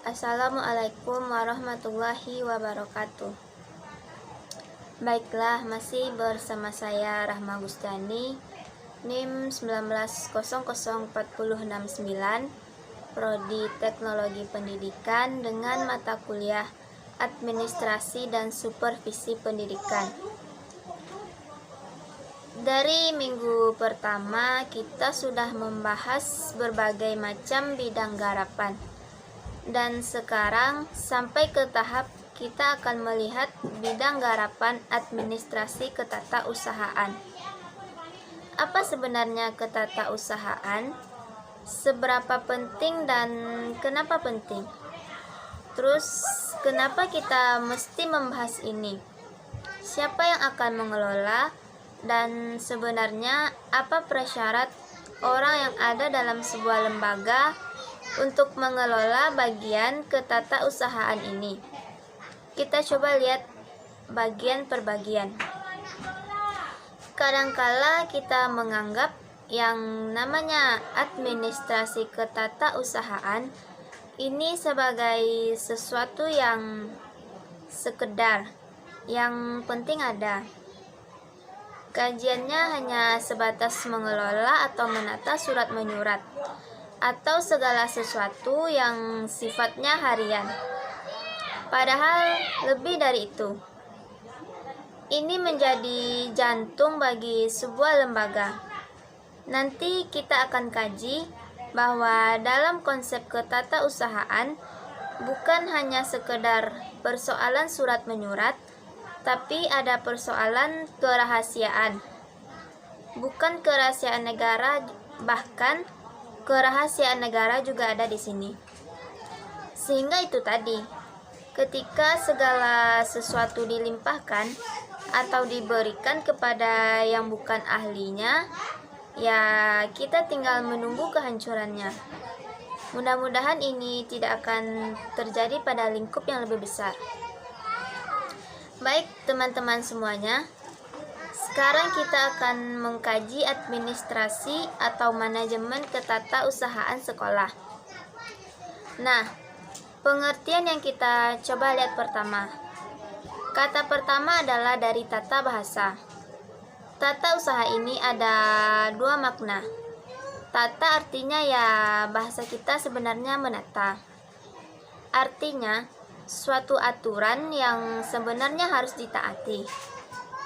Assalamualaikum warahmatullahi wabarakatuh. Baiklah, masih bersama saya Rahma Gustani, NIM 19004069, Prodi Teknologi Pendidikan dengan mata kuliah Administrasi dan Supervisi Pendidikan. Dari minggu pertama kita sudah membahas berbagai macam bidang garapan. Dan sekarang sampai ke tahap kita akan melihat bidang garapan administrasi ketatausahaan. Apa sebenarnya ketatausahaan? Seberapa penting dan kenapa penting? Terus kenapa kita mesti membahas ini? Siapa yang akan mengelola? Dan sebenarnya apa prasyarat orang yang ada dalam sebuah lembaga untuk mengelola bagian ketatausahaan ini? Kita coba lihat bagian per bagian. Kadangkala kita menganggap yang namanya administrasi ketatausahaan ini sebagai sesuatu yang sekedar, yang penting ada. Kajiannya hanya sebatas mengelola atau menata surat menyurat, atau segala sesuatu yang sifatnya harian. Padahal lebih dari itu. Ini menjadi jantung bagi sebuah lembaga. Nanti kita akan kaji bahwa dalam konsep ketatausahaan bukan hanya sekedar persoalan surat menyurat, tapi ada persoalan kerahasiaan. Bukan kerahasiaan negara, bahkan kerahasiaan negara juga ada di sini. Sehingga itu tadi, ketika segala sesuatu dilimpahkan atau diberikan kepada yang bukan ahlinya, ya kita tinggal menunggu kehancurannya. Mudah-mudahan ini tidak akan terjadi pada lingkup yang lebih besar. Baik teman-teman semuanya, sekarang kita akan mengkaji administrasi atau manajemen ketatausahaan sekolah. Nah, pengertian yang kita coba lihat pertama. Kata pertama adalah dari tata bahasa. Tata usaha ini ada dua makna. Tata artinya ya bahasa kita sebenarnya menata. Artinya suatu aturan yang sebenarnya harus ditaati.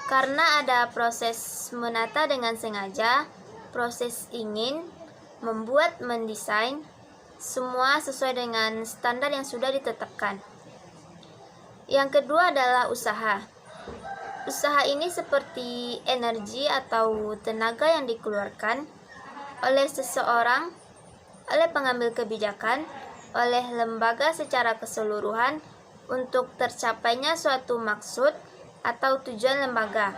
Karena ada proses menata dengan sengaja, proses ingin, membuat, mendesain, semua sesuai dengan standar yang sudah ditetapkan. Yang kedua adalah usaha. Usaha ini seperti energi atau tenaga yang dikeluarkan oleh seseorang, oleh pengambil kebijakan, oleh lembaga secara keseluruhan untuk tercapainya suatu maksud atau tujuan lembaga.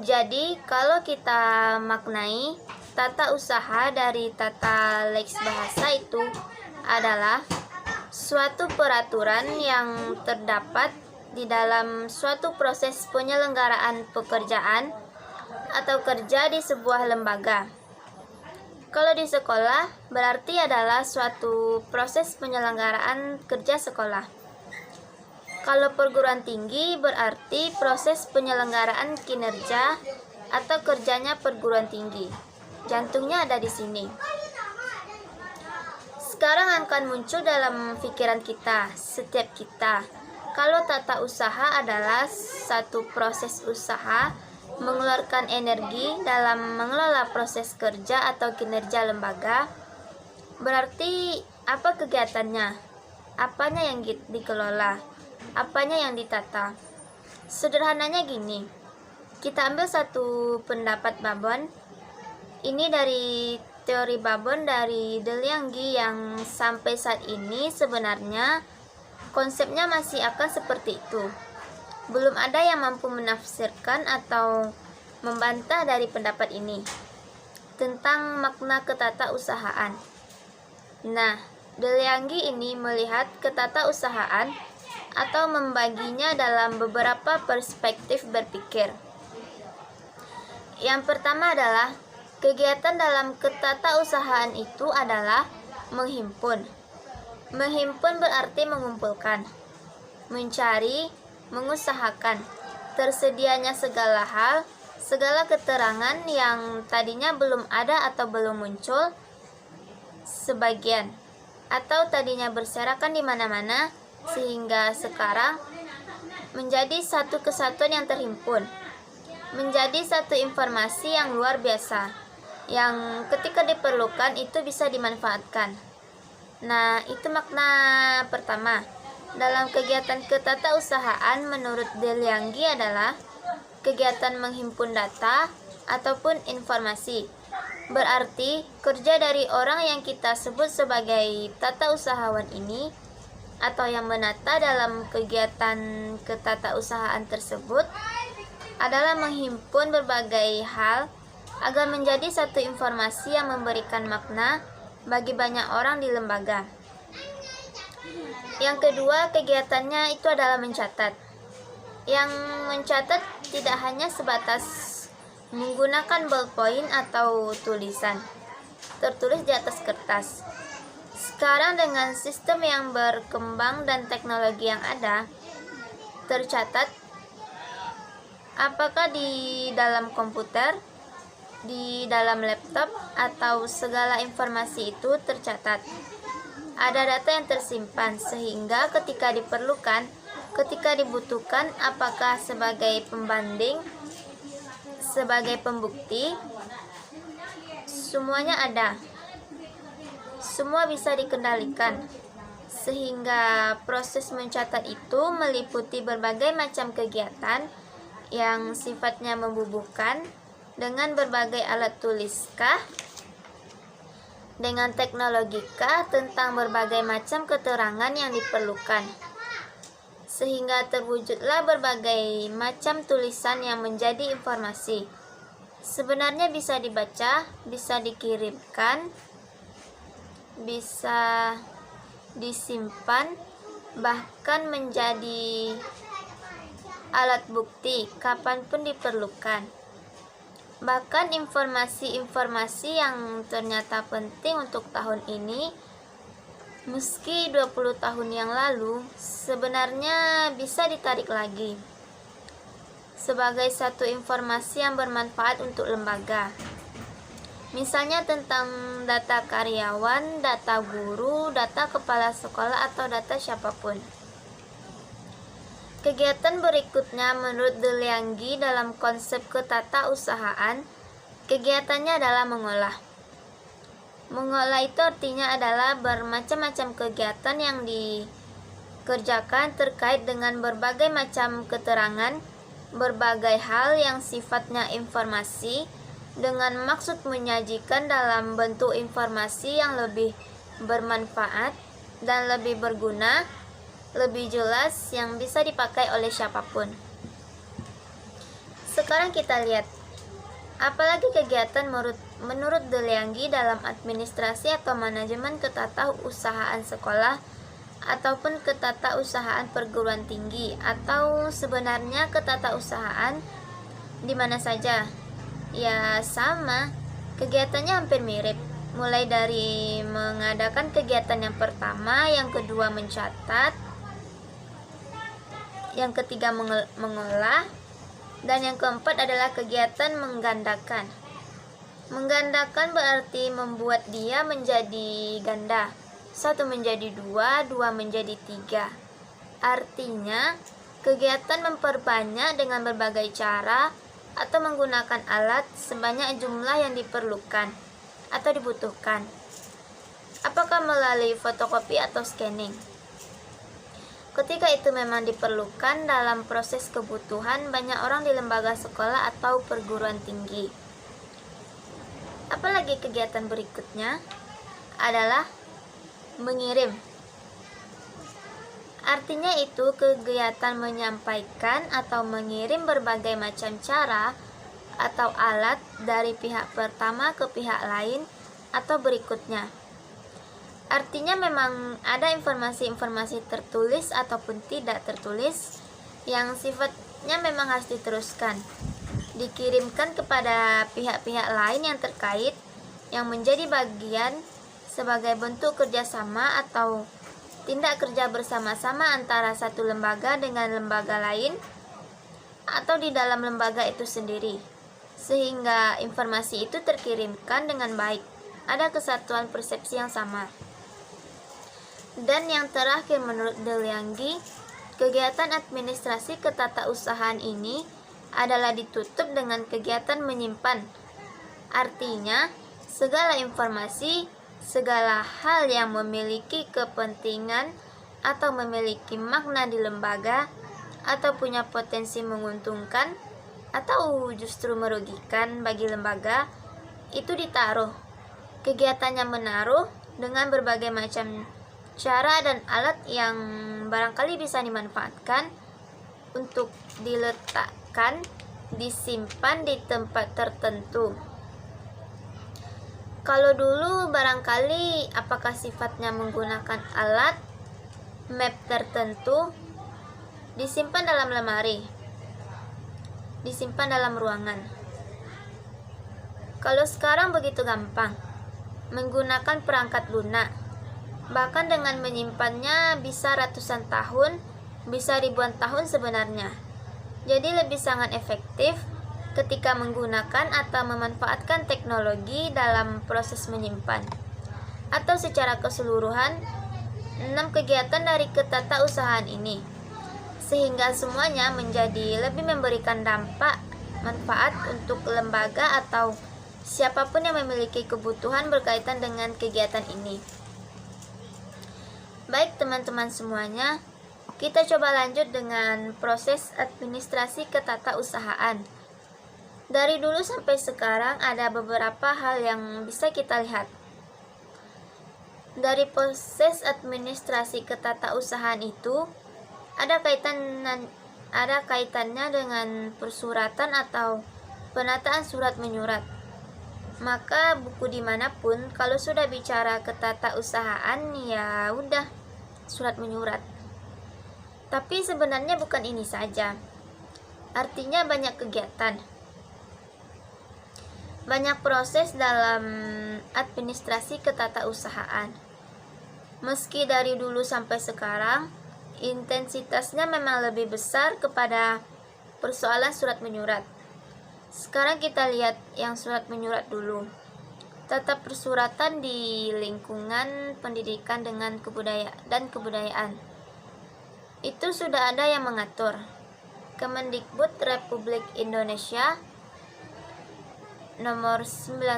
Jadi, kalau kita maknai tata usaha dari tata leks bahasa itu adalah suatu peraturan yang terdapat di dalam suatu proses penyelenggaraan pekerjaan atau kerja di sebuah lembaga. Kalau di sekolah berarti adalah suatu proses penyelenggaraan kerja sekolah. Kalau perguruan tinggi berarti proses penyelenggaraan kinerja atau kerjanya perguruan tinggi. Jantungnya ada di sini. Sekarang akan muncul dalam pikiran kita, setiap kita. Kalau tata usaha adalah satu proses usaha mengeluarkan energi dalam mengelola proses kerja atau kinerja lembaga, berarti apa kegiatannya? Apanya yang dikelola? Apanya yang ditata? Sederhananya gini, kita ambil satu pendapat Babon. Ini dari teori Babon dari Delianggi yang sampai saat ini sebenarnya konsepnya masih akan seperti itu. Belum ada yang mampu menafsirkan atau membantah dari pendapat ini tentang makna ketatausahaan. Nah, Delianggi ini melihat ketatausahaan atau membaginya dalam beberapa perspektif berpikir. Yang pertama adalah kegiatan dalam ketatausahaan itu adalah menghimpun, Menghimpun berarti mengumpulkan, mencari, mengusahakan, tersedianya segala hal, segala keterangan yang tadinya belum ada atau belum muncul, sebagian, atau tadinya berserakan di mana-mana, sehingga sekarang menjadi satu kesatuan yang terhimpun, menjadi satu informasi yang luar biasa, yang ketika diperlukan itu bisa dimanfaatkan. Nah, itu makna pertama. Dalam kegiatan ketatausahaan menurut Delianggi adalah kegiatan menghimpun data ataupun informasi. Berarti kerja dari orang yang kita sebut sebagai tata usahawan ini atau yang menata dalam kegiatan ketatausahaan tersebut adalah menghimpun berbagai hal agar menjadi satu informasi yang memberikan makna bagi banyak orang di lembaga. Yang kedua, kegiatannya itu adalah mencatat. Yang mencatat tidak hanya sebatas menggunakan ballpoint atau tulisan tertulis di atas kertas. Sekarang dengan sistem yang berkembang dan teknologi yang ada, tercatat apakah di dalam komputer, di dalam laptop, atau segala informasi itu tercatat. Ada data yang tersimpan sehingga ketika diperlukan, ketika dibutuhkan, apakah sebagai pembanding, sebagai pembukti, semuanya ada. Semua bisa dikendalikan. Sehingga proses mencatat itu meliputi berbagai macam kegiatan yang sifatnya membubuhkan dengan berbagai alat tuliskah, dengan teknologikah, tentang berbagai macam keterangan yang diperlukan, sehingga terwujudlah berbagai macam tulisan yang menjadi informasi. Sebenarnya bisa dibaca, bisa dikirimkan, bisa disimpan, bahkan menjadi alat bukti kapanpun diperlukan. Bahkan informasi-informasi yang ternyata penting untuk tahun ini, meski 20 tahun yang lalu, sebenarnya bisa ditarik lagi sebagai satu informasi yang bermanfaat untuk lembaga. Misalnya tentang data karyawan, data guru, data kepala sekolah, atau data siapapun. Kegiatan berikutnya menurut Delianggi dalam konsep ketatausahaan, kegiatannya adalah mengolah. Mengolah itu artinya adalah bermacam-macam kegiatan yang dikerjakan terkait dengan berbagai macam keterangan, berbagai hal yang sifatnya informasi, dengan maksud menyajikan dalam bentuk informasi yang lebih bermanfaat dan lebih berguna, lebih jelas, yang bisa dipakai oleh siapapun. Sekarang kita lihat, apalagi kegiatan menurut Delianggi dalam administrasi atau manajemen ketatausahaan sekolah ataupun ketatausahaan perguruan tinggi, atau sebenarnya ketatausahaan di mana saja. Ya sama, kegiatannya hampir mirip. Mulai dari mengadakan kegiatan yang pertama, yang kedua mencatat, yang ketiga mengolah, dan yang keempat adalah kegiatan menggandakan. Menggandakan berarti membuat dia menjadi ganda. 1 menjadi 2, 2 menjadi 3. Artinya, kegiatan memperbanyak dengan berbagai cara atau menggunakan alat sebanyak jumlah yang diperlukan atau dibutuhkan. Apakah melalui fotokopi atau scanning? Ketika itu memang diperlukan dalam proses kebutuhan banyak orang di lembaga sekolah atau perguruan tinggi. Apalagi kegiatan berikutnya adalah mengirim. Artinya itu kegiatan menyampaikan atau mengirim berbagai macam cara atau alat dari pihak pertama ke pihak lain atau berikutnya. Artinya memang ada informasi-informasi tertulis ataupun tidak tertulis yang sifatnya memang harus diteruskan, dikirimkan kepada pihak-pihak lain yang terkait, yang menjadi bagian sebagai bentuk kerjasama atau tindak kerja bersama-sama antara satu lembaga dengan lembaga lain atau di dalam lembaga itu sendiri, sehingga informasi itu terkirimkan dengan baik. Ada kesatuan persepsi yang sama. Dan yang terakhir, menurut Delianggi, kegiatan administrasi ketatausahaan ini adalah ditutup dengan kegiatan menyimpan. Artinya, segala informasi, segala hal yang memiliki kepentingan atau memiliki makna di lembaga atau punya potensi menguntungkan atau justru merugikan bagi lembaga itu ditaruh. Kegiatannya menaruh dengan berbagai macam cara dan alat yang barangkali bisa dimanfaatkan untuk diletakkan, disimpan di tempat tertentu. Kalau dulu barangkali apakah sifatnya menggunakan alat, map tertentu, disimpan dalam lemari, disimpan dalam ruangan. Kalau sekarang begitu gampang, menggunakan perangkat lunak, bahkan dengan menyimpannya bisa ratusan tahun, bisa ribuan tahun sebenarnya. Jadi lebih sangat efektif ketika menggunakan atau memanfaatkan teknologi dalam proses menyimpan. Atau secara keseluruhan, 6 kegiatan dari ketatausahaan ini, sehingga semuanya menjadi lebih memberikan dampak, manfaat untuk lembaga atau siapapun yang memiliki kebutuhan berkaitan dengan kegiatan ini. Baik teman-teman semuanya, kita coba lanjut dengan proses administrasi ketatausahaan. Dari dulu sampai sekarang ada beberapa hal yang bisa kita lihat. Dari proses administrasi ketatausahaan itu ada kaitannya dengan persuratan atau penataan surat menyurat. Maka buku dimanapun kalau sudah bicara ketatausahaan ya udah surat menyurat. Tapi sebenarnya bukan ini saja. Artinya banyak kegiatan, banyak proses dalam administrasi ketatausahaan. Meski dari dulu sampai sekarang, intensitasnya memang lebih besar kepada persoalan surat menyurat. Sekarang kita lihat yang surat menyurat dulu. Tata persuratan di lingkungan pendidikan dan kebudayaan. Itu sudah ada yang mengatur. Kemendikbud Republik Indonesia nomor 91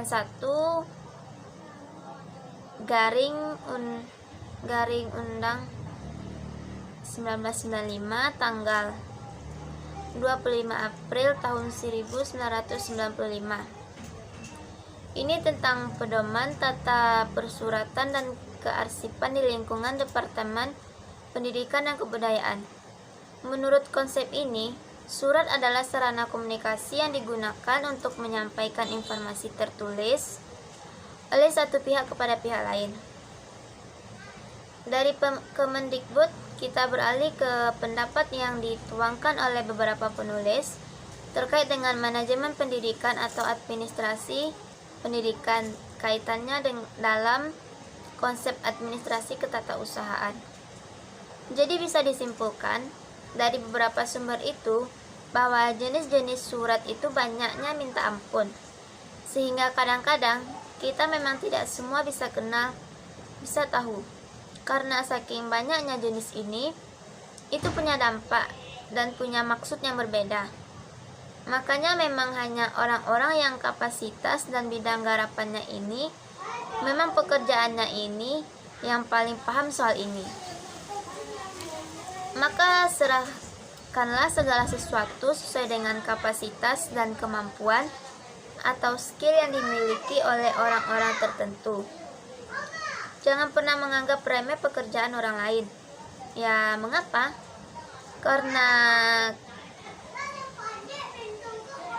garing undang 1995 tanggal 25 April tahun 1995. Ini tentang pedoman tata persuratan dan kearsipan di lingkungan Departemen Pendidikan dan Kebudayaan. Menurut konsep ini, surat adalah sarana komunikasi yang digunakan untuk menyampaikan informasi tertulis oleh satu pihak kepada pihak lain. Dari Kemendikbud, kita beralih ke pendapat yang dituangkan oleh beberapa penulis terkait dengan manajemen pendidikan atau administrasi pendidikan, kaitannya dalam konsep administrasi ketatausahaan. Jadi bisa disimpulkan dari beberapa sumber itu bahwa jenis-jenis surat itu banyaknya minta ampun, sehingga kadang-kadang kita memang tidak semua bisa kenal, bisa tahu. Karena saking banyaknya jenis ini, itu punya dampak dan punya maksud yang berbeda. Makanya memang hanya orang-orang yang kapasitas dan bidang garapannya ini, memang pekerjaannya ini yang paling paham soal ini. Maka serahkanlah segala sesuatu sesuai dengan kapasitas dan kemampuan atau skill yang dimiliki oleh orang-orang tertentu. Jangan pernah menganggap remeh pekerjaan orang lain. Ya, mengapa? Karena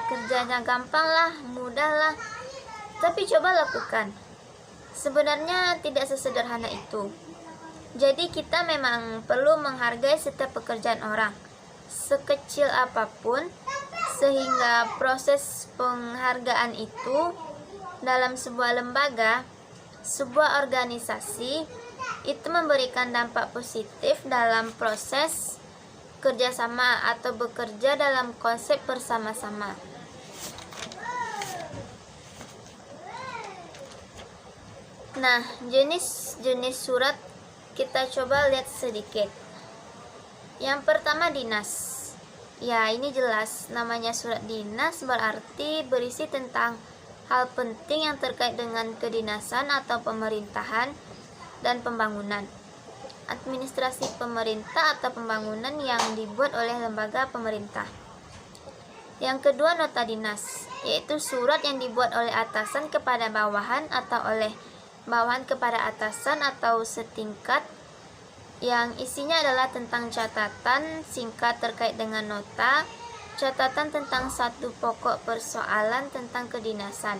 kerjanya gampang lah, mudah lah. Tapi coba lakukan. Sebenarnya tidak sesederhana itu. Jadi kita memang perlu menghargai setiap pekerjaan orang, sekecil apapun, sehingga proses penghargaan itu dalam sebuah lembaga, sebuah organisasi, itu memberikan dampak positif dalam proses kerjasama atau bekerja dalam konsep bersama-sama. Nah, jenis-jenis surat kita coba lihat sedikit. Yang pertama, dinas. Ya, ini jelas namanya surat dinas berarti berisi tentang hal penting yang terkait dengan kedinasan atau pemerintahan dan pembangunan. Administrasi pemerintah atau pembangunan yang dibuat oleh lembaga pemerintah. Yang kedua, nota dinas, yaitu surat yang dibuat oleh atasan kepada bawahan atau oleh bawahan kepada atasan atau setingkat, yang isinya adalah tentang catatan singkat terkait dengan nota, catatan tentang satu pokok persoalan tentang kedinasan.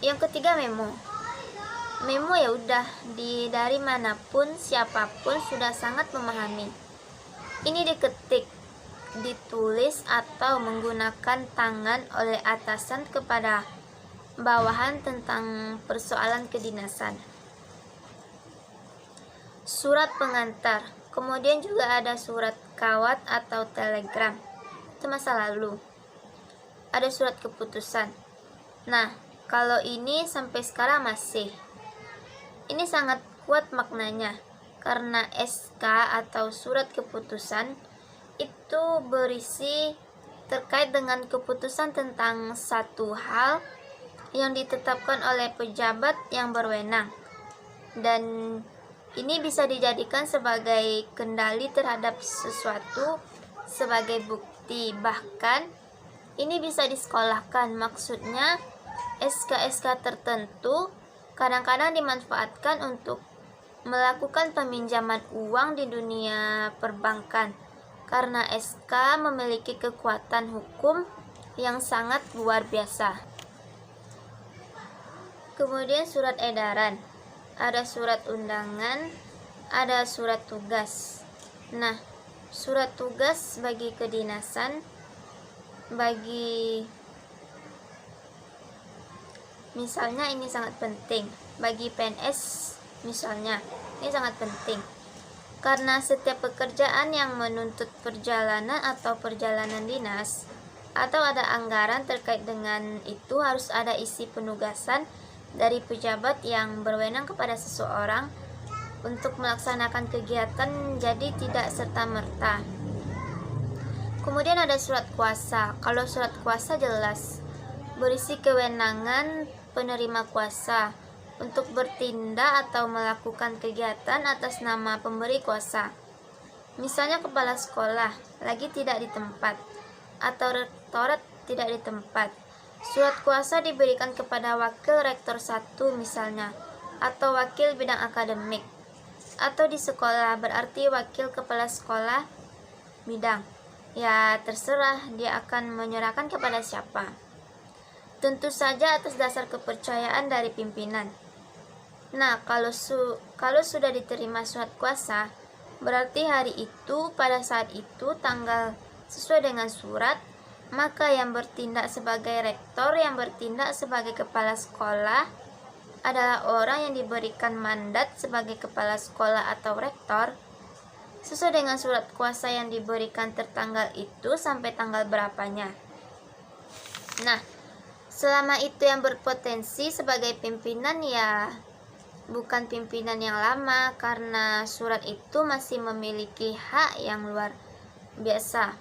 Yang ketiga, memo. Memo ya udah dari manapun, siapapun sudah sangat memahami. Ini diketik, ditulis atau menggunakan tangan oleh atasan kepada bawahan tentang persoalan kedinasan. Surat pengantar, kemudian juga ada surat kawat atau telegram, itu masa lalu. Ada surat keputusan. Nah, kalau ini sampai sekarang masih. Ini sangat kuat maknanya, karena SK atau surat keputusan itu berisi terkait dengan keputusan tentang satu hal yang ditetapkan oleh pejabat yang berwenang, dan ini bisa dijadikan sebagai kendali terhadap sesuatu sebagai bukti. Bahkan ini bisa disekolahkan. Maksudnya SK-SK tertentu kadang-kadang dimanfaatkan untuk melakukan peminjaman uang di dunia perbankan, karena SK memiliki kekuatan hukum yang sangat luar biasa. Kemudian surat edaran. Ada surat undangan, ada surat tugas. Nah, surat tugas bagi kedinasan, bagi misalnya ini sangat penting bagi PNS misalnya, ini sangat penting karena setiap pekerjaan yang menuntut perjalanan atau perjalanan dinas atau ada anggaran terkait dengan itu harus ada isi penugasan dari pejabat yang berwenang kepada seseorang untuk melaksanakan kegiatan, jadi tidak serta-merta. Kemudian ada surat kuasa. Kalau surat kuasa jelas berisi kewenangan penerima kuasa untuk bertindak atau melakukan kegiatan atas nama pemberi kuasa. Misalnya kepala sekolah lagi tidak di tempat atau rektorat tidak di tempat. Surat kuasa diberikan kepada wakil rektor 1 misalnya, atau wakil bidang akademik, atau di sekolah berarti wakil kepala sekolah bidang. Ya terserah dia akan menyerahkan kepada siapa. Tentu saja atas dasar kepercayaan dari pimpinan. Nah, kalau sudah diterima surat kuasa, berarti hari itu pada saat itu tanggal sesuai dengan surat, maka yang bertindak sebagai rektor, yang bertindak sebagai kepala sekolah adalah orang yang diberikan mandat sebagai kepala sekolah atau rektor sesuai dengan surat kuasa yang diberikan tertanggal itu sampai tanggal berapanya. Nah, selama itu yang berpotensi sebagai pimpinan ya bukan pimpinan yang lama, karena surat itu masih memiliki hak yang luar biasa,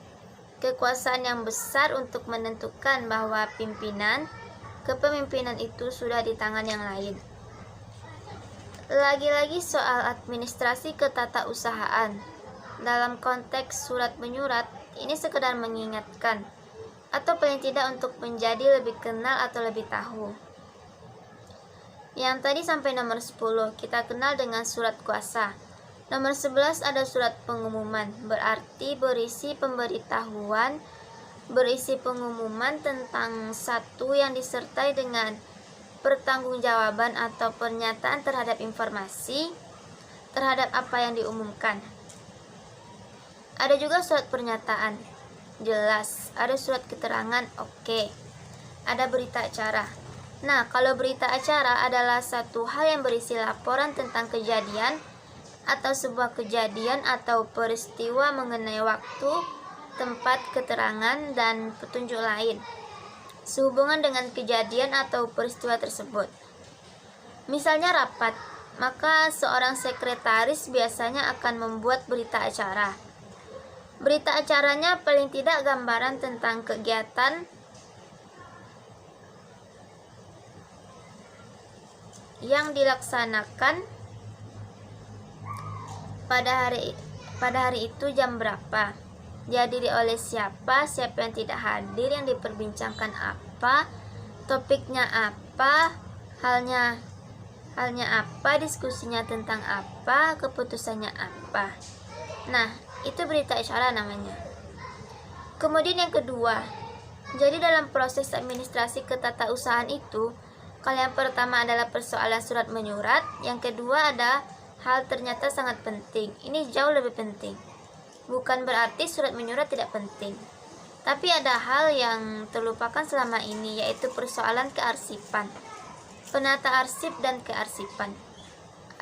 kekuasaan yang besar untuk menentukan bahwa kepemimpinan itu sudah di tangan yang lain. Lagi-lagi soal administrasi ketatausahaan. Dalam konteks surat menyurat, ini sekedar mengingatkan, atau paling tidak untuk menjadi lebih kenal atau lebih tahu. Yang tadi sampai nomor 10, kita kenal dengan surat kuasa. Nomor 11 ada surat pengumuman, berarti berisi pemberitahuan, berisi pengumuman tentang satu yang disertai dengan pertanggungjawaban atau pernyataan terhadap informasi, terhadap apa yang diumumkan. Ada juga surat pernyataan, jelas. Ada surat keterangan, oke. Ada berita acara. Nah, kalau berita acara adalah satu hal yang berisi laporan tentang kejadian atau sebuah kejadian atau peristiwa mengenai waktu, tempat, keterangan, dan petunjuk lain sehubungan dengan kejadian atau peristiwa tersebut. Misalnya rapat, maka seorang sekretaris biasanya akan membuat berita acara. Berita acaranya paling tidak gambaran tentang kegiatan yang dilaksanakan pada hari itu, jam berapa, dihadiri oleh siapa yang tidak hadir, yang diperbincangkan apa, topiknya apa, halnya apa, diskusinya tentang apa, keputusannya apa. Nah, itu berita acara namanya. Kemudian yang kedua, jadi dalam proses administrasi ketatausahaan itu, kalau yang pertama adalah persoalan surat menyurat, yang kedua ada hal ternyata sangat penting. Ini jauh lebih penting. Bukan berarti surat menyurat tidak penting, tapi ada hal yang terlupakan selama ini, yaitu persoalan kearsipan. Penata arsip dan kearsipan.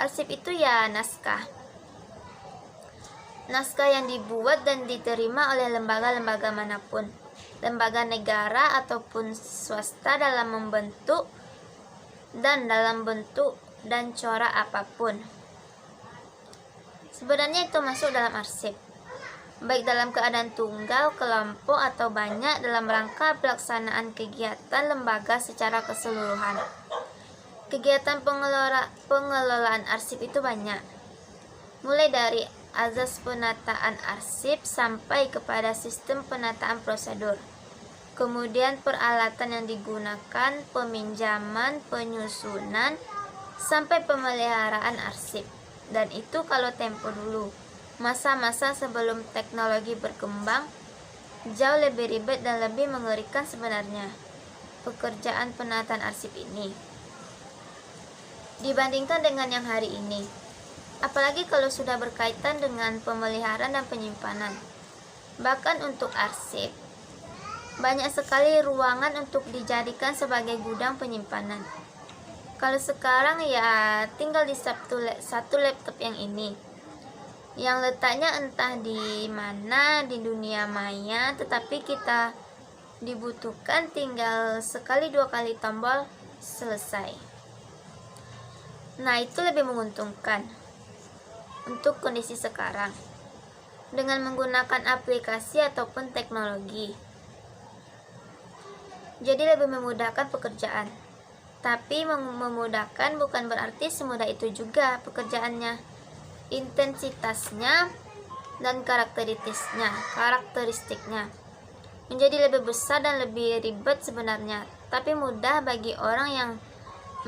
Arsip itu ya naskah. Naskah yang dibuat dan diterima oleh lembaga-lembaga manapun, lembaga negara ataupun swasta dalam bentuk dan corak apapun. Sebenarnya itu masuk dalam arsip, baik dalam keadaan tunggal, kelompok, atau banyak dalam rangka pelaksanaan kegiatan lembaga secara keseluruhan. Kegiatan pengelolaan arsip itu banyak, mulai dari azas penataan arsip sampai kepada sistem penataan prosedur, kemudian peralatan yang digunakan, peminjaman, penyusunan, sampai pemeliharaan arsip. Dan itu kalau tempo dulu, masa-masa sebelum teknologi berkembang, jauh lebih ribet dan lebih mengerikan sebenarnya pekerjaan penataan arsip ini dibandingkan dengan yang hari ini. Apalagi kalau sudah berkaitan dengan pemeliharaan dan penyimpanan. Bahkan untuk arsip, banyak sekali ruangan untuk dijadikan sebagai gudang penyimpanan. Kalau sekarang ya tinggal di satu laptop yang ini, yang letaknya entah di mana di dunia maya, tetapi kita dibutuhkan tinggal sekali dua kali tombol, selesai. Nah, itu lebih menguntungkan untuk kondisi sekarang dengan menggunakan aplikasi ataupun teknologi. Jadi lebih memudahkan pekerjaan. Tapi memudahkan bukan berarti semudah itu juga pekerjaannya. Intensitasnya dan karakteristiknya menjadi lebih besar dan lebih ribet sebenarnya, tapi mudah bagi orang yang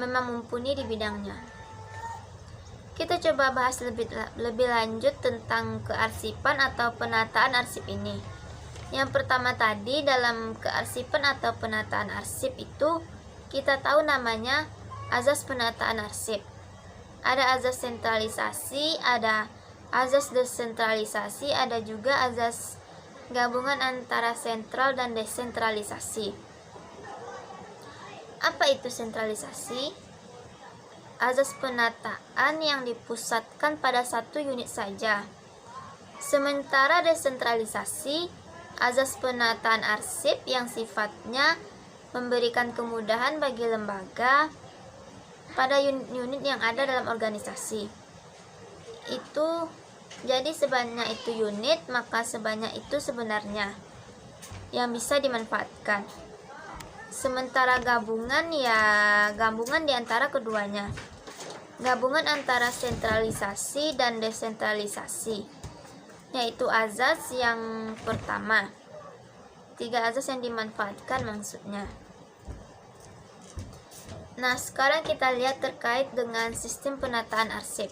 memang mumpuni di bidangnya. Kita coba bahas lebih lanjut tentang kearsipan atau penataan arsip ini. Yang pertama tadi, dalam kearsipan atau penataan arsip itu kita tahu namanya azas penataan arsip. Ada azas sentralisasi, ada azas desentralisasi, ada juga azas gabungan antara sentral dan desentralisasi. Apa itu sentralisasi? Azas penataan yang dipusatkan pada satu unit saja. Sementara desentralisasi, azas penataan arsip yang sifatnya memberikan kemudahan bagi lembaga pada unit-unit yang ada dalam organisasi. Itu jadi sebanyak itu unit, maka sebanyak itu sebenarnya yang bisa dimanfaatkan. Sementara gabungan ya gabungan di antara keduanya. Gabungan antara sentralisasi dan desentralisasi, yaitu azas yang pertama. 3 azas yang dimanfaatkan maksudnya. Nah, sekarang kita lihat terkait dengan sistem penataan arsip.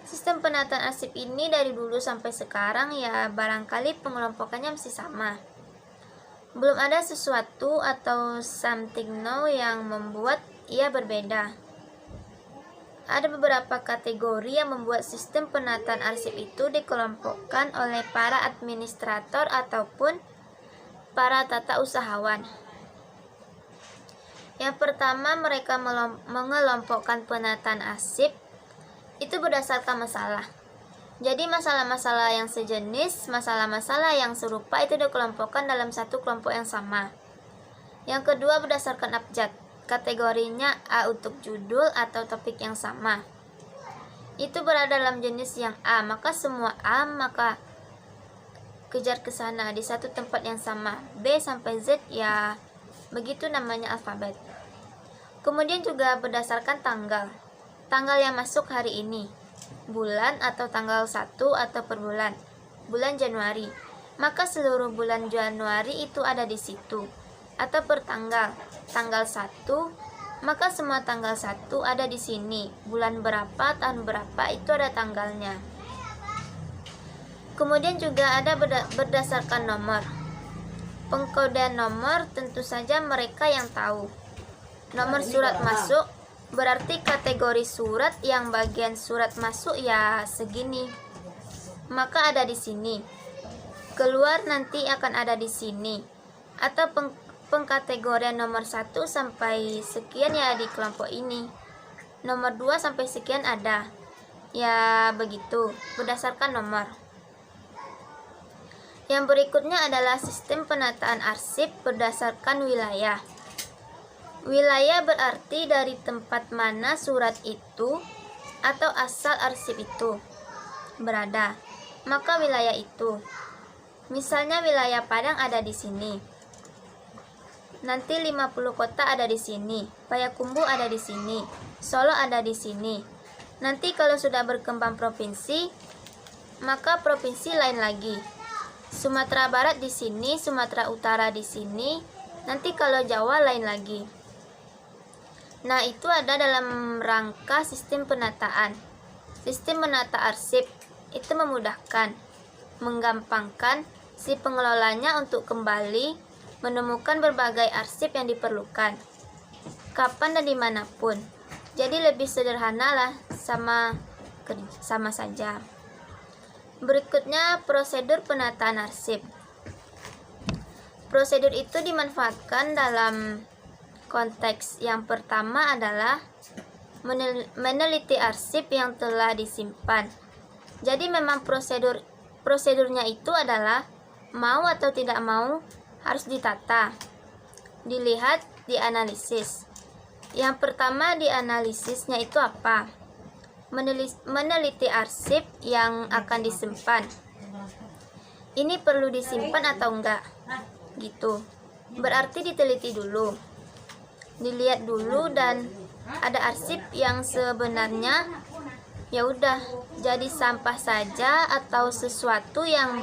Sistem penataan arsip ini dari dulu sampai sekarang ya barangkali pengelompokannya masih sama. Belum ada sesuatu atau something new yang membuat ia berbeda. Ada beberapa kategori yang membuat sistem penataan arsip itu dikelompokkan oleh para administrator ataupun para tata usahawan. Yang pertama, mereka mengelompokkan penataan arsip itu berdasarkan masalah. Jadi masalah-masalah yang sejenis, masalah-masalah yang serupa itu dikelompokkan dalam satu kelompok yang sama. Yang kedua, berdasarkan abjad. Kategorinya A untuk judul atau topik yang sama. Itu berada dalam jenis yang A, maka semua A maka kejar ke sana di satu tempat yang sama. B sampai Z ya begitu namanya alfabet. Kemudian juga berdasarkan tanggal. Tanggal yang masuk hari ini, bulan atau tanggal 1 atau per bulan. Bulan Januari. Maka seluruh bulan Januari itu ada di situ. Atau per tanggal. Tanggal 1, maka semua tanggal 1 ada di sini. Bulan berapa, tahun berapa itu ada tanggalnya. Kemudian juga ada berdasarkan nomor. Pengkodean nomor tentu saja mereka yang tahu. Nomor surat masuk berarti kategori surat yang bagian surat masuk ya segini. Maka ada di sini. Keluar nanti akan ada di sini. Atau pengkategorian nomor 1 sampai sekian ya di kelompok ini. Nomor 2 sampai sekian ada. Ya begitu, berdasarkan nomor. Yang berikutnya adalah sistem penataan arsip berdasarkan wilayah. Wilayah berarti dari tempat mana surat itu atau asal arsip itu berada, maka wilayah itu. Misalnya wilayah Padang ada di sini. Nanti 50 kota ada di sini, Payakumbuh ada di sini, Solo ada di sini. Nanti kalau sudah berkembang provinsi, maka provinsi lain lagi. Sumatera Barat di sini, Sumatera Utara di sini, nanti kalau Jawa lain lagi. Nah, itu ada dalam rangka sistem penataan. Sistem menata arsip itu memudahkan, menggampangkan si pengelolanya untuk kembali menemukan berbagai arsip yang diperlukan, kapan dan dimanapun. Jadi lebih sederhana lah, sama saja. Berikutnya, prosedur penataan arsip. Prosedur itu dimanfaatkan dalam konteks yang pertama adalah meneliti arsip yang telah disimpan. Jadi memang prosedurnya itu adalah mau atau tidak mau harus ditata, dilihat, dianalisis. Yang pertama dianalisisnya itu apa? Meneliti arsip yang akan disimpan. Ini perlu disimpan atau enggak? Gitu. Berarti diteliti dulu. Dilihat dulu dan ada arsip yang sebenarnya ya udah jadi sampah saja atau sesuatu yang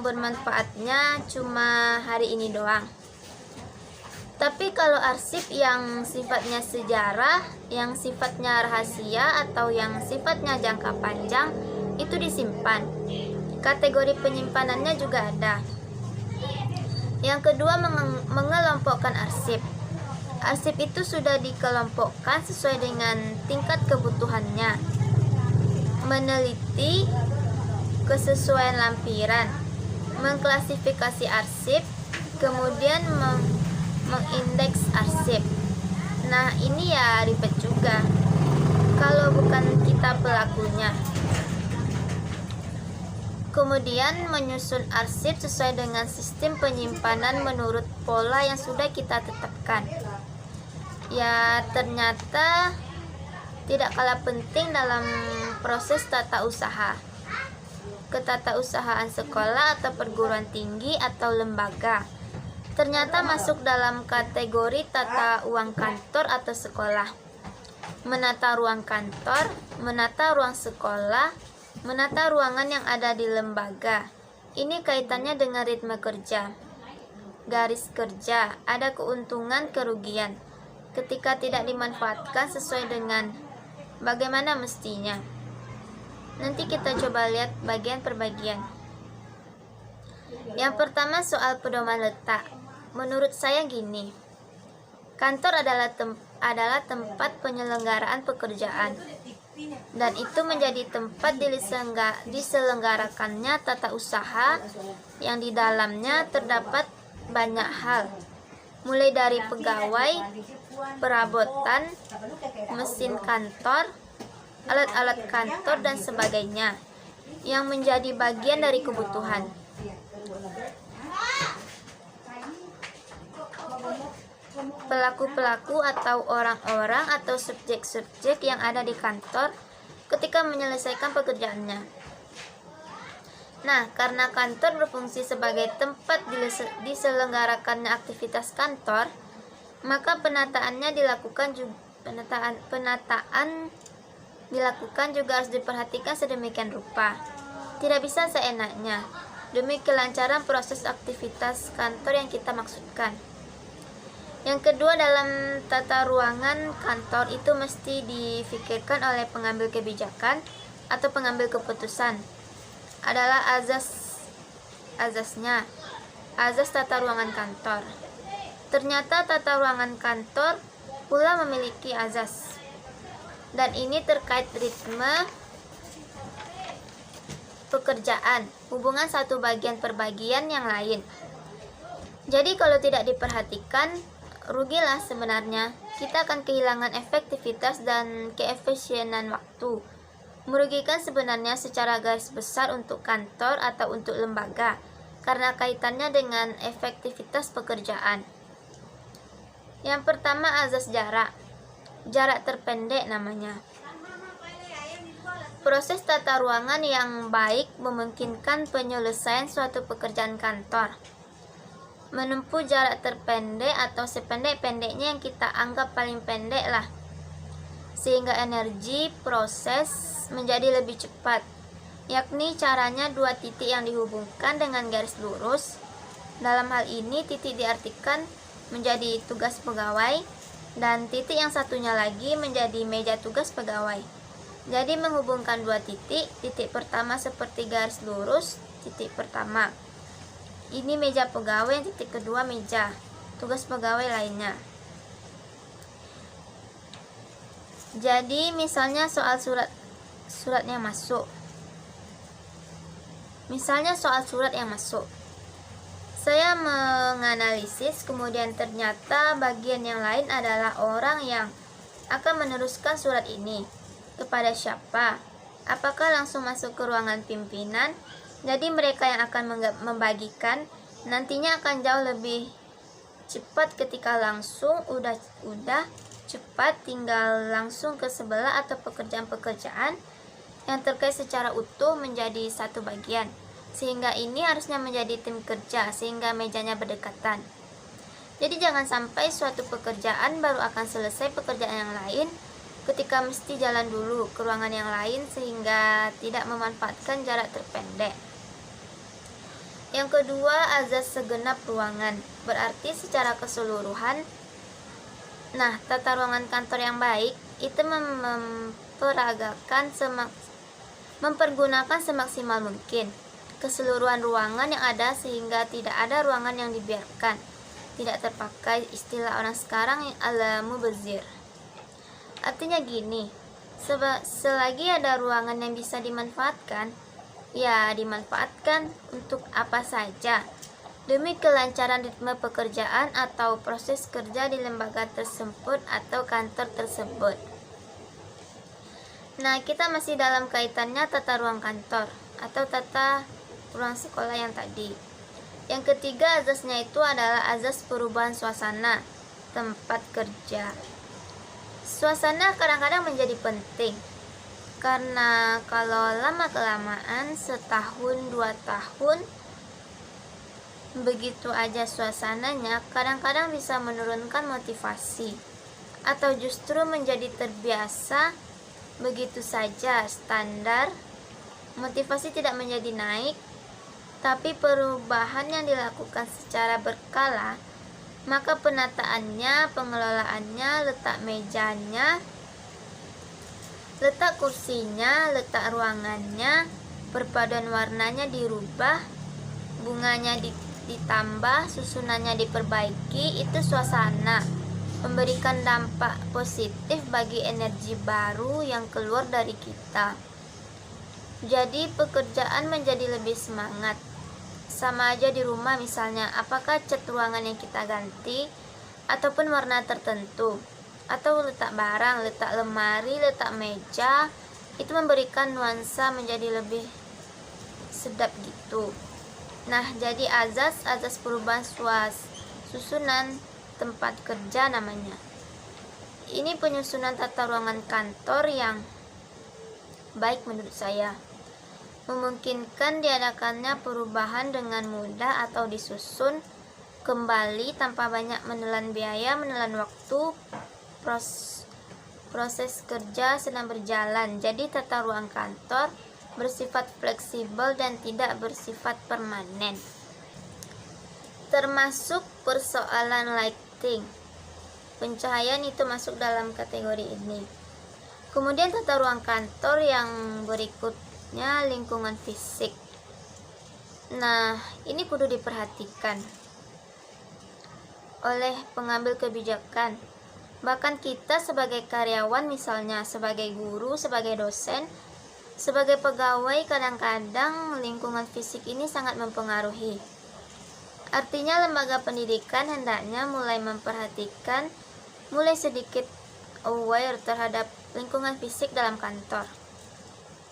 bermanfaatnya cuma hari ini doang. Tapi kalau arsip yang sifatnya sejarah, yang sifatnya rahasia, atau yang sifatnya jangka panjang, itu disimpan. Kategori penyimpanannya juga ada. Yang kedua, mengelompokkan arsip. Arsip itu sudah dikelompokkan sesuai dengan tingkat kebutuhannya. Meneliti kesesuaian lampiran, mengklasifikasi arsip, kemudian mengindeks arsip. Nah, ini ya ribet juga kalau bukan kita pelakunya. Kemudian menyusun arsip sesuai dengan sistem penyimpanan menurut pola yang sudah kita tetapkan. Ya, ternyata tidak kalah penting dalam proses tata usaha. Ketatausahaan sekolah atau perguruan tinggi atau lembaga ternyata masuk dalam kategori tata uang kantor atau sekolah. Menata ruang kantor, menata ruang sekolah, menata ruangan yang ada di lembaga. Ini kaitannya dengan ritme kerja, garis kerja, ada keuntungan kerugian ketika tidak dimanfaatkan sesuai dengan bagaimana mestinya. Nanti kita coba lihat bagian per bagian. Yang pertama, soal pedoman letak. Menurut saya gini, kantor adalah tempat penyelenggaraan pekerjaan, dan itu menjadi tempat diselenggarakannya tata usaha yang di dalamnya terdapat banyak hal. mulai dari pegawai, perabotan, mesin kantor, alat-alat kantor, dan sebagainya, yang menjadi bagian dari kebutuhan. Pelaku-pelaku atau orang-orang atau subjek-subjek yang ada di kantor ketika menyelesaikan pekerjaannya. Nah, karena kantor berfungsi sebagai tempat diselenggarakannya aktivitas kantor, maka penataan dilakukan juga harus diperhatikan sedemikian rupa. Tidak bisa seenaknya, demi kelancaran proses aktivitas kantor yang kita maksudkan. Yang kedua, dalam tata ruangan kantor itu mesti difikirkan oleh pengambil kebijakan atau pengambil keputusan. Adalah azasnya, azas tata ruangan kantor. Ternyata tata ruangan kantor pula memiliki azas, dan ini terkait ritme pekerjaan, hubungan satu bagian per bagian yang lain. Jadi kalau tidak diperhatikan, rugilah sebenarnya. Kita akan kehilangan efektivitas dan keefisienan waktu. Merugikan sebenarnya secara garis besar untuk kantor atau untuk lembaga, karena kaitannya dengan efektivitas pekerjaan. Yang pertama, azas jarak. Jarak terpendek namanya. Proses tata ruangan yang baik memungkinkan penyelesaian suatu pekerjaan kantor menempuh jarak terpendek atau sependek-pendeknya yang kita anggap paling pendek lah, sehingga energi proses menjadi lebih cepat, yakni caranya dua titik yang dihubungkan dengan garis lurus. Dalam hal ini titik diartikan menjadi tugas pegawai dan titik yang satunya lagi menjadi meja tugas pegawai. Jadi menghubungkan dua titik, titik pertama seperti garis lurus, titik pertama ini meja pegawai, titik kedua meja tugas pegawai lainnya. Jadi misalnya soal surat yang masuk. Saya menganalisis, kemudian ternyata bagian yang lain adalah orang yang akan meneruskan surat ini. Kepada siapa? Apakah langsung masuk ke ruangan pimpinan? Jadi mereka yang akan membagikan nantinya akan jauh lebih cepat ketika langsung udah cepat tinggal langsung ke sebelah atau pekerjaan-pekerjaan yang terkait secara utuh menjadi satu bagian. Sehingga ini harusnya menjadi tim kerja sehingga mejanya berdekatan. Jadi jangan sampai suatu pekerjaan baru akan selesai pekerjaan yang lain ketika mesti jalan dulu ke ruangan yang lain sehingga tidak memanfaatkan jarak terpendek. Yang kedua, azas segenap ruangan. Berarti secara keseluruhan, tata ruangan kantor yang baik itu mempergunakan semaksimal mungkin keseluruhan ruangan yang ada sehingga tidak ada ruangan yang dibiarkan tidak terpakai, istilah orang sekarang yang ala mubazir. Artinya gini, selagi ada ruangan yang bisa dimanfaatkan, ya dimanfaatkan untuk apa saja demi kelancaran ritme pekerjaan atau proses kerja di lembaga tersebut atau kantor tersebut. Nah, kita masih dalam kaitannya tata ruang kantor atau tata ruang sekolah yang tadi. Yang ketiga, azasnya itu adalah azas perubahan suasana tempat kerja. Suasana kadang-kadang menjadi penting, karena kalau lama-kelamaan, setahun 2 tahun begitu aja suasananya, kadang-kadang bisa menurunkan motivasi atau justru menjadi terbiasa begitu saja standar. Motivasi tidak menjadi naik, tapi perubahan yang dilakukan secara berkala, maka penataannya, pengelolaannya, letak mejanya, letak kursinya, letak ruangannya, perpaduan warnanya dirubah, bunganya ditambah, susunannya diperbaiki. Itu suasana memberikan dampak positif bagi energi baru yang keluar dari kita. Jadi pekerjaan menjadi lebih semangat. Sama aja di rumah misalnya, apakah cat ruangan yang kita ganti ataupun warna tertentu, atau letak barang, letak lemari, letak meja, itu memberikan nuansa menjadi lebih sedap gitu. Nah, jadi azas perubahan susunan tempat kerja namanya. Ini penyusunan tata ruangan kantor yang baik menurut saya. Memungkinkan diadakannya perubahan dengan mudah atau disusun kembali tanpa banyak menelan biaya, menelan waktu. Proses kerja sedang berjalan. Jadi tata ruang kantor bersifat fleksibel dan tidak bersifat permanen. Termasuk persoalan lighting. Pencahayaan itu masuk dalam kategori ini. Kemudian tata ruang kantor yang berikutnya lingkungan fisik. Nah, ini kudu diperhatikan oleh pengambil kebijakan. Bahkan kita sebagai karyawan, misalnya sebagai guru, sebagai dosen, sebagai pegawai, kadang-kadang lingkungan fisik ini sangat mempengaruhi. Artinya lembaga pendidikan hendaknya mulai sedikit aware terhadap lingkungan fisik dalam kantor.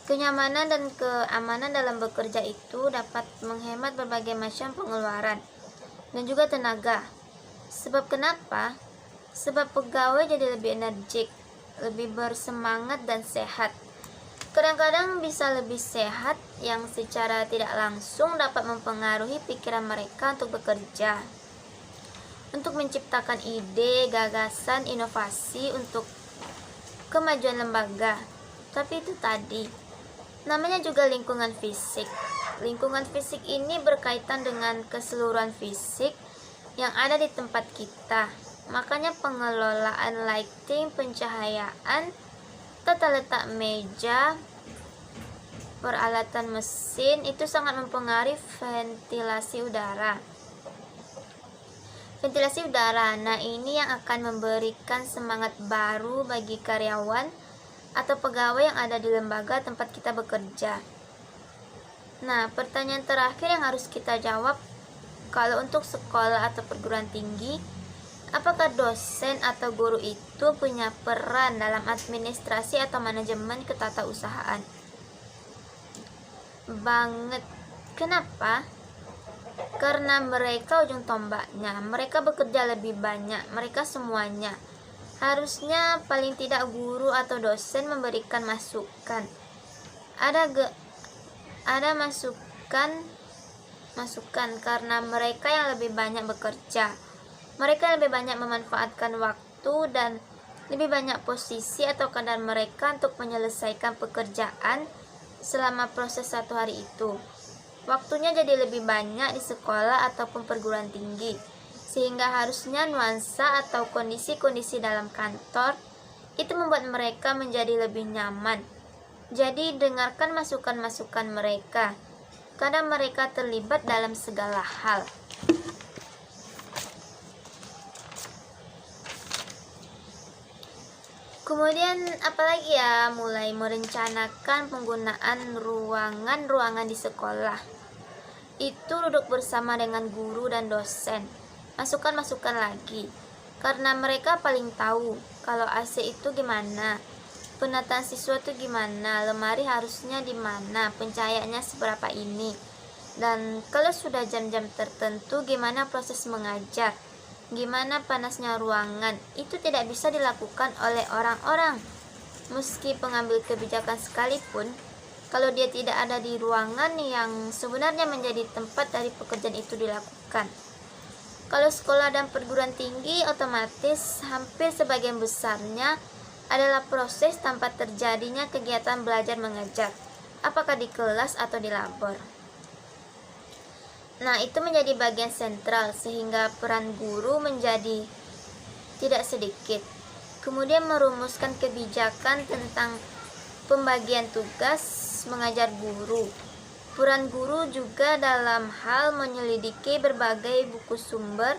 Kenyamanan dan keamanan dalam bekerja itu dapat menghemat berbagai macam pengeluaran dan juga tenaga. Sebab kenapa? Sebab pegawai jadi lebih energik, lebih bersemangat dan sehat. Kadang-kadang bisa lebih sehat yang secara tidak langsung dapat mempengaruhi pikiran mereka untuk bekerja, untuk menciptakan ide, gagasan, inovasi untuk kemajuan lembaga. Tapi itu tadi, namanya juga lingkungan fisik. Lingkungan fisik ini berkaitan dengan keseluruhan fisik yang ada di tempat kita. Makanya pengelolaan lighting, pencahayaan, tata letak meja, peralatan mesin itu sangat mempengaruhi ventilasi udara. Ventilasi udara, nah ini yang akan memberikan semangat baru bagi karyawan atau pegawai yang ada di lembaga tempat kita bekerja. Nah, pertanyaan terakhir yang harus kita jawab, kalau untuk sekolah atau perguruan tinggi, apakah dosen atau guru itu punya peran dalam administrasi atau manajemen ketatausahaan? Banget. Kenapa? Karena mereka ujung tombaknya, mereka bekerja lebih banyak, mereka semuanya. Harusnya paling tidak guru atau dosen memberikan masukan. Ada masukan karena mereka yang lebih banyak bekerja. Mereka lebih banyak memanfaatkan waktu dan lebih banyak posisi atau kadar mereka untuk menyelesaikan pekerjaan selama proses satu hari itu. Waktunya jadi lebih banyak di sekolah ataupun perguruan tinggi, sehingga harusnya nuansa atau kondisi-kondisi dalam kantor itu membuat mereka menjadi lebih nyaman. Jadi dengarkan masukan-masukan mereka. Kadang mereka terlibat dalam segala hal. Kemudian apalagi ya, mulai merencanakan penggunaan ruangan-ruangan di sekolah. Itu duduk bersama dengan guru dan dosen. Masukan-masukan lagi. Karena mereka paling tahu kalau AC itu gimana, penataan siswa itu gimana, lemari harusnya di mana, pencahayaannya seberapa ini. Dan kalau sudah jam-jam tertentu gimana proses mengajar, gimana panasnya ruangan, itu tidak bisa dilakukan oleh orang-orang. Meski pengambil kebijakan sekalipun, kalau dia tidak ada di ruangan yang sebenarnya menjadi tempat dari pekerjaan itu dilakukan. Kalau sekolah dan perguruan tinggi, otomatis hampir sebagian besarnya adalah proses tanpa terjadinya kegiatan belajar mengajar, apakah di kelas atau di labor. Nah, itu menjadi bagian sentral sehingga peran guru menjadi tidak sedikit. Kemudian merumuskan kebijakan tentang pembagian tugas mengajar guru. Peran guru juga dalam hal menyelidiki berbagai buku sumber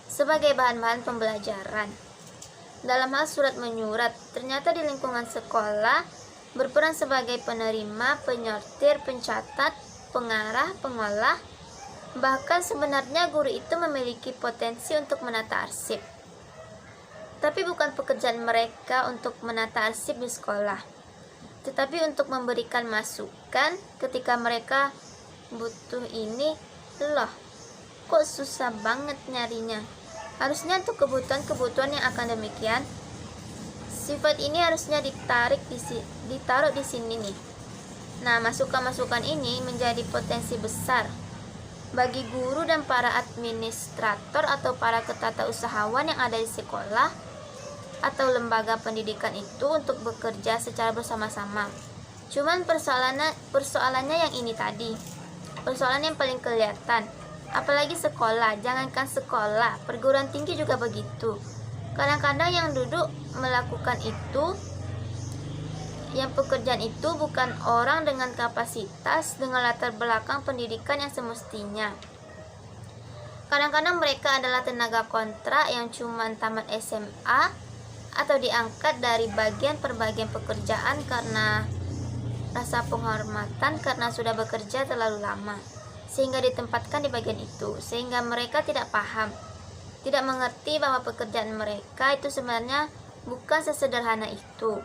sebagai bahan-bahan pembelajaran. Dalam hal surat menyurat, ternyata di lingkungan sekolah berperan sebagai penerima, penyortir, pencatat, pengarah, pengolah. Bahkan sebenarnya guru itu memiliki potensi untuk menata arsip. Tapi bukan pekerjaan mereka untuk menata arsip di sekolah, tetapi untuk memberikan masukan ketika mereka butuh ini. Loh, kok susah banget nyarinya? Harusnya untuk kebutuhan-kebutuhan yang akan demikian, sifat ini harusnya ditaruh di sini nih. Nah, masukan-masukan ini menjadi potensi besar bagi guru dan para administrator atau para ketatausahawan yang ada di sekolah atau lembaga pendidikan itu untuk bekerja secara bersama-sama. Cuman persoalannya yang ini tadi. Persoalan yang paling kelihatan, apalagi sekolah, jangankan sekolah, perguruan tinggi juga begitu. Kadang-kadang yang duduk melakukan itu, yang pekerjaan itu bukan orang dengan kapasitas, dengan latar belakang pendidikan yang semestinya. Kadang-kadang mereka adalah tenaga kontrak yang cuma tamat SMA atau diangkat dari bagian per bagian pekerjaan karena rasa penghormatan karena sudah bekerja terlalu lama, sehingga ditempatkan di bagian itu, sehingga mereka tidak paham, tidak mengerti bahwa pekerjaan mereka itu sebenarnya bukan sesederhana itu.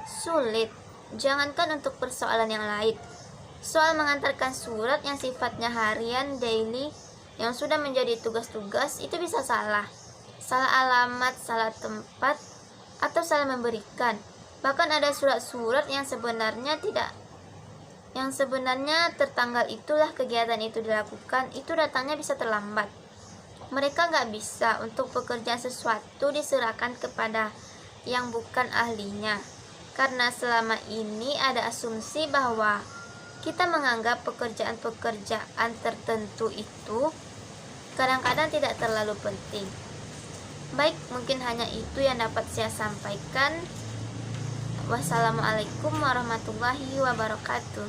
Sulit, jangankan untuk persoalan yang lain. Soal mengantarkan surat yang sifatnya harian, daily, yang sudah menjadi tugas-tugas, itu bisa salah alamat, salah tempat, atau salah memberikan. Bahkan ada surat-surat yang sebenarnya tertanggal itulah kegiatan itu dilakukan, itu datangnya bisa terlambat. Mereka nggak bisa untuk pekerjaan sesuatu diserahkan kepada yang bukan ahlinya, karena selama ini ada asumsi bahwa kita menganggap pekerjaan-pekerjaan tertentu itu kadang-kadang tidak terlalu penting. Baik, mungkin hanya itu yang dapat saya sampaikan. Wassalamualaikum warahmatullahi wabarakatuh.